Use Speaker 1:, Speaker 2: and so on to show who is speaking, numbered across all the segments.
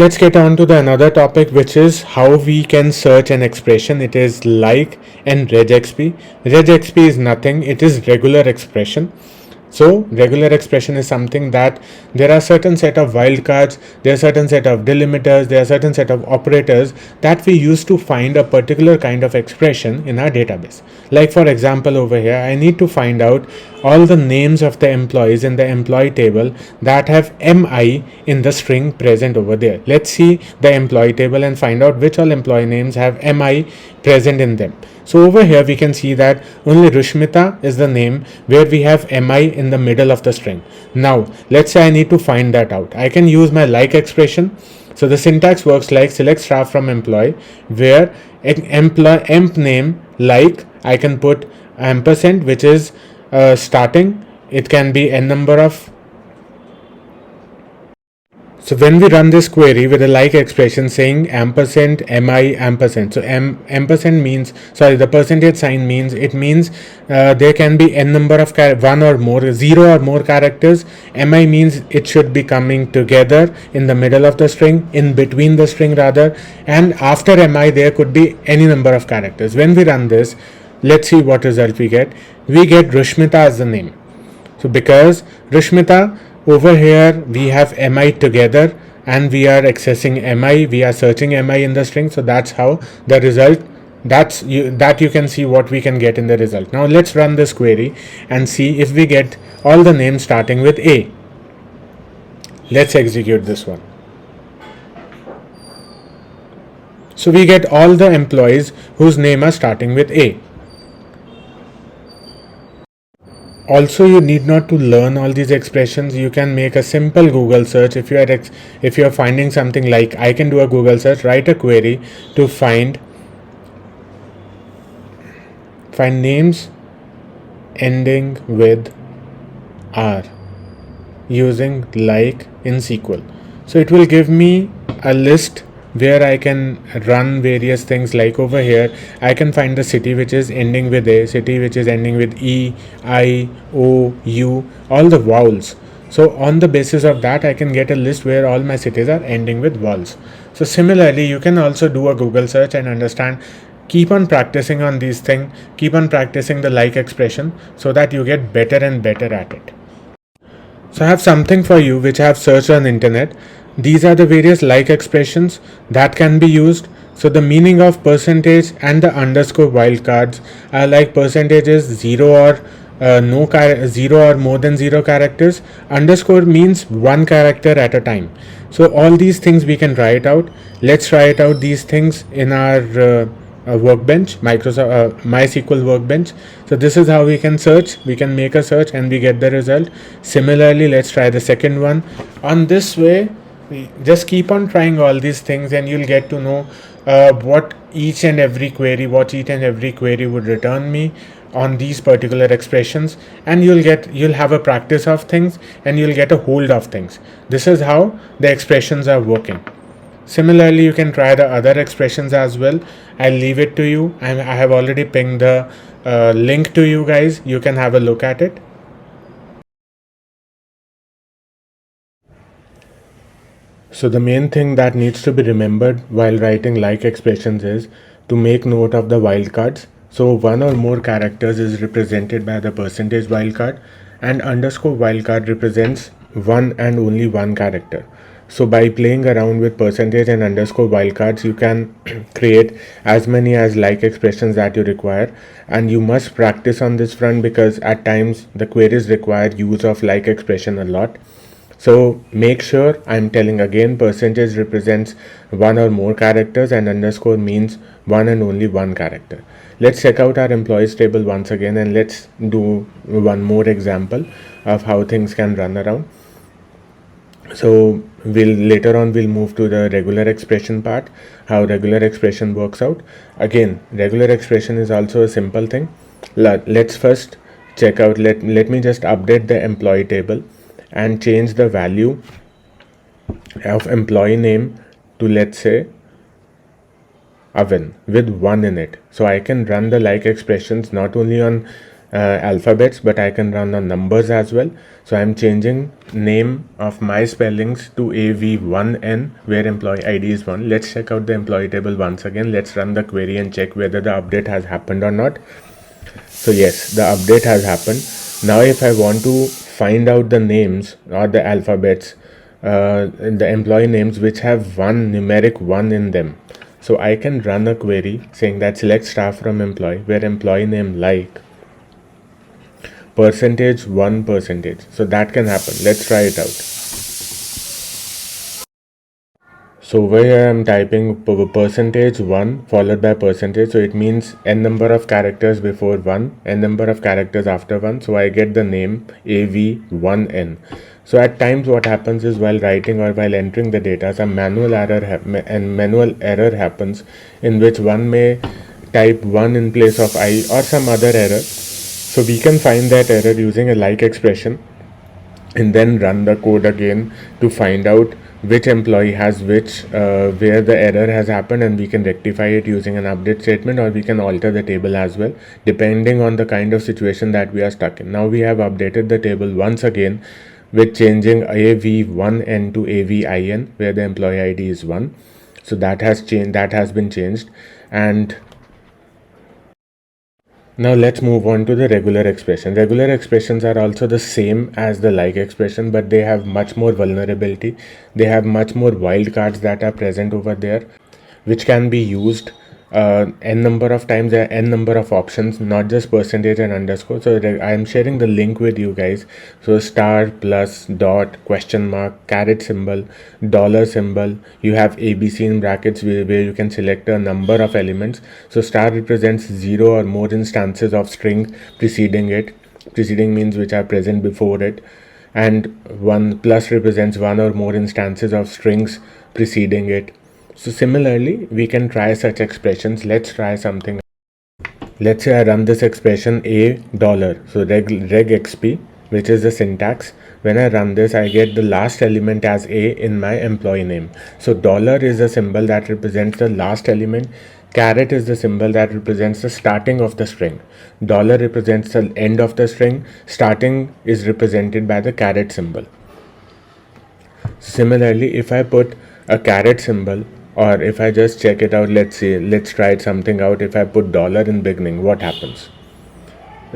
Speaker 1: Let's get on to the another topic, which is how we can search an expression. It is like and REGEXP. REGEXP is nothing, it is regular expression. So regular expression is something that there are certain set of wildcards, there are certain set of delimiters, there are certain set of operators that we use to find a particular kind of expression in our database. Like for example, over here I need to find out all the names of the employees in the employee table that have MI in the string present over there. Let's see the employee table and find out which all employee names have MI present in them. So over here we can see that only Rushmita is the name where we have MI in the middle of the string. Now let's say I need to find that out. I can use my like expression. So the syntax works like select star from employee, where emp name like I can put ampersand, which is starting. It can be n number of. So when we run this query with a like expression saying ampersand mi ampersand, so ampersand means, sorry, the percentage sign means, it means there can be n number of one or more, zero or more characters. Mi means it should be coming together in the middle of the string, in between the string rather, and after mi there could be any number of characters. When we run this, let's see what result we get. We get Rushmita as the name. So because Rushmita, over here we have mi together and we are accessing mi, we are searching mi in the string. So that's how the result, that you can see what we can get in the result. Now let's run this query and see if we get all the names starting with A. Let's execute this one. So we get all the employees whose name are starting with A. Also, you need not to learn all these expressions. You can make a simple Google search. If you are finding something, like I can do a Google search, write a query to find names ending with R using like in SQL. So it will give me a list where I can run various things. Like over here I can find the city which is ending with A, city which is ending with E, I, O, U, all the vowels. So on the basis of that I can get a list where all my cities are ending with vowels. So similarly you can also do a Google search and understand. Keep on practicing on these things, keep on practicing the like expression so that you get better and better at it. So I have something for you which I have searched on internet. These are the various like expressions that can be used. So the meaning of percentage and the underscore wildcards are like percentage is 0 or zero or more than 0 characters. Underscore means one character at a time. So all these things we can try it out. Let's try it out, these things, in our workbench, Microsoft MySQL workbench. So this is how we can search. We can make a search and we get the result. Similarly, let's try the second one. On this way, just keep on trying all these things and you'll get to know what each and every query would return me on these particular expressions, and you'll have a practice of things and you'll get a hold of things. This is how the expressions are working. Similarly, you can try the other expressions as well. I'll leave it to you. I have already pinged the link to you guys. You can have a look at it. So the main thing that needs to be remembered while writing like expressions is to make note of the wildcards. So one or more characters is represented by the percentage wildcard, and underscore wildcard represents one and only one character. So by playing around with percentage and underscore wildcards, you can create as many as like expressions that you require, and you must practice on this front because at times the queries require use of like expression a lot. So make sure, I'm telling again, percentage represents one or more characters and underscore means one and only one character. Let's check out our employees table once again and let's do one more example of how things can run around. So later on we'll move to the regular expression part, how regular expression works out. Again, regular expression is also a simple thing. Let's first check out, let me just update the employee table and change the value of employee name to, let's say, Oven with 1 in it. So I can run the like expressions not only on alphabets, but I can run on numbers as well. So I'm changing name of my spellings to AV1N, where employee ID is 1. Let's check out the employee table once again. Let's run the query and check whether the update has happened or not. So yes, the update has happened. Now if I want to find out the names or the alphabets, the employee names which have one numeric 1 in them, so I can run a query saying that select staff from employee, where employee name like %1 percentage. So that can happen. Let's try it out. So over here I'm typing %1 followed by percentage. So it means n number of characters before 1, n number of characters after 1. So I get the name AV1N. So at times what happens is while writing or while entering the data, some manual error happens, in which one may type 1 in place of I or some other error. So we can find that error using a like expression and then run the code again to find out which employee has which, where the error has happened, and we can rectify it using an update statement, or we can alter the table as well depending on the kind of situation that we are stuck in. Now we have updated the table once again with changing AV1N to AVIN, where the employee ID is 1. So that has changed, that has been changed. And now let's move on to the regular expression. Regular expressions are also the same as the like expression, but they have much more vulnerability. They have much more wildcards that are present over there, which can be used n number of times. There are n number of options, not just percentage and underscore. So I am sharing the link with you guys. So star, plus, dot, question mark, caret symbol, dollar symbol. You have ABC in brackets where you can select a number of elements. So star represents 0 or more instances of string preceding it. Preceding means which are present before it. And 1 plus represents 1 or more instances of strings preceding it. So similarly, we can try such expressions. Let's try something. Let's say I run this expression $. So regexp, which is the syntax. When I run this, I get the last element as A in my employee name. So dollar is the symbol that represents the last element. Caret is the symbol that represents the starting of the string. Dollar represents the end of the string. Starting is represented by the caret symbol. Similarly, if I put a caret symbol, or if I just check it out, let's try something out. If I put dollar in beginning, what happens?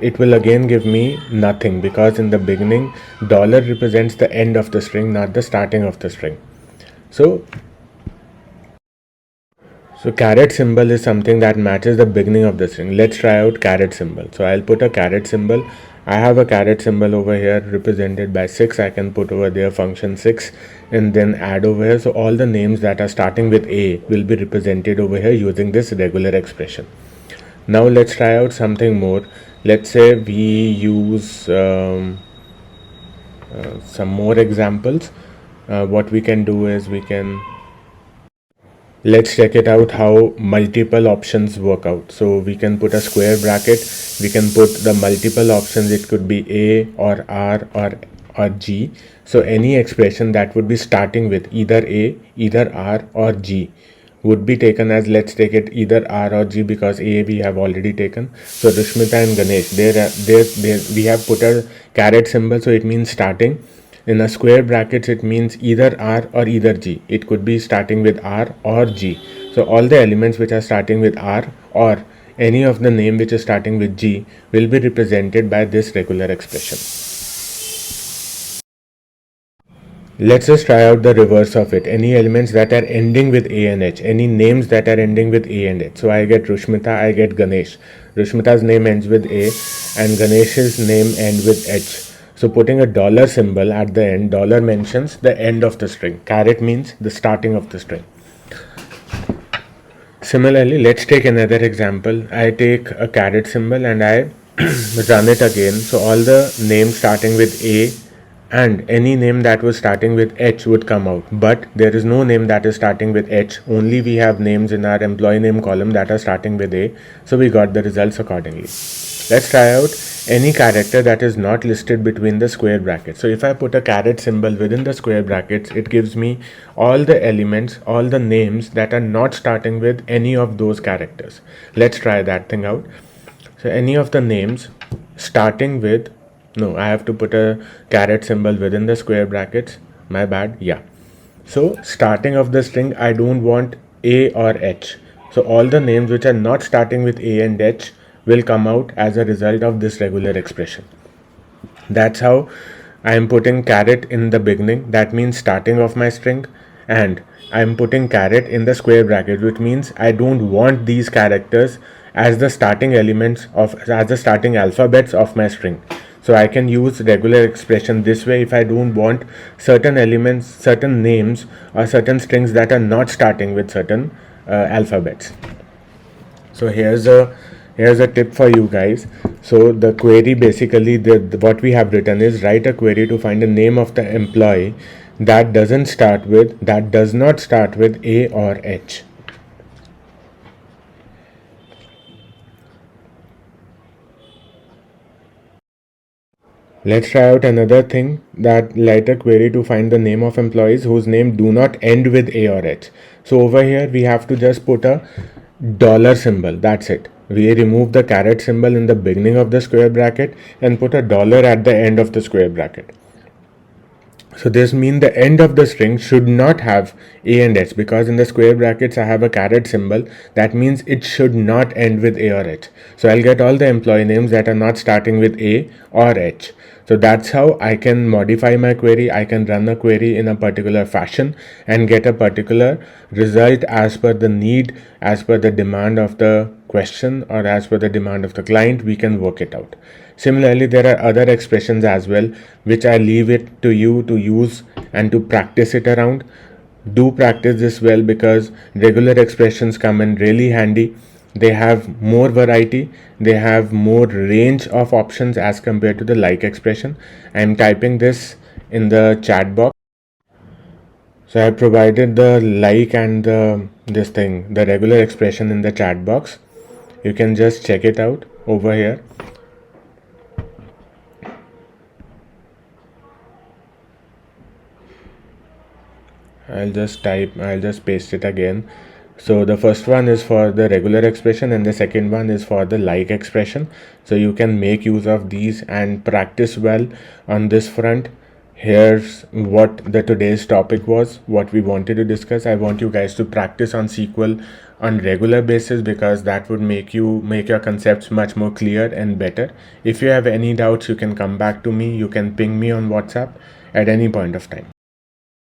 Speaker 1: It will again give me nothing, because in the beginning dollar represents the end of the string, not the starting of the string. So caret symbol is something that matches the beginning of the string. Let's try out caret symbol. So I'll put a caret symbol. I have a caret symbol over here represented by 6. I can put over there function 6 and then add over here. So all the names that are starting with A will be represented over here using this regular expression. Now let's try out something more. Let's say we use some more examples. What we can do is let's check it out how multiple options work out. So we can put a square bracket. We can put the multiple options. It could be A or R or G. So any expression that would be starting with either A, either R or G would be taken as, let's take it either R or G, because A we have already taken. So Rishmita and Ganesh, we have put a caret symbol, so it means starting. In a square brackets, it means either R or either G. It could be starting with R or G. So all the elements which are starting with R or any of the name which is starting with G will be represented by this regular expression. Let's just try out the reverse of it. Any elements that are ending with A and H, any names that are ending with A and H. So I get Rushmita, I get Ganesh. Rushmita's name ends with A and Ganesh's name ends with H. So putting a dollar symbol at the end, dollar mentions the end of the string. Caret means the starting of the string. Similarly, let's take another example. I take a caret symbol and I run it again. So all the names starting with A and any name that was starting with H would come out. But there is no name that is starting with H. Only we have names in our employee name column that are starting with A. So we got the results accordingly. Let's try out any character that is not listed between the square brackets. So if I put a caret symbol within the square brackets, it gives me all the elements, all the names that are not starting with any of those characters. Let's try that thing out. So any of the names starting with, no, I have to put a caret symbol within the square brackets, my bad. Yeah, so starting of the string, I don't want A or H. So all the names which are not starting with A and H will come out as a result of this regular expression. That's how I am putting caret in the beginning. That means starting of my string, and I am putting caret in the square bracket, which means I don't want these characters as the starting elements of, as the starting alphabets of my string. So I can use regular expression this way if I don't want certain elements, certain names, or certain strings that are not starting with certain alphabets. So here's a tip for you guys. So the query, basically, what we have written is, write a query to find the name of the employee that does not start with A or H. Let's try out another thing, that write a query to find the name of employees whose name do not end with A or H. So over here we have to just put a dollar symbol. That's it. We remove the caret symbol in the beginning of the square bracket and put a dollar at the end of the square bracket. So this means the end of the string should not have A and H, because in the square brackets I have a caret symbol. That means it should not end with A or H. So I'll get all the employee names that are not starting with A or H. So that's how I can modify my query. I can run a query in a particular fashion and get a particular result as per the need, as per the demand of the question, or as per the demand of the client. We can work it out. Similarly, there are other expressions as well, which I leave it to you to use and to practice it around. Do practice this well, because regular expressions come in really handy. They have more variety, they have more range of options as compared to the like expression. I am typing this in the chat box. So I have provided the like and the regular expression in the chat box. You can just check it out over here. I'll just paste it again. So the first one is for the regular expression and the second one is for the like expression. So you can make use of these and practice well on this front. Here's what the today's topic was, what we wanted to discuss. I want you guys to practice on SQL on regular basis, because that would make your concepts much more clear and better. If you have any doubts, you can come back to me. You can ping me on WhatsApp at any point of time.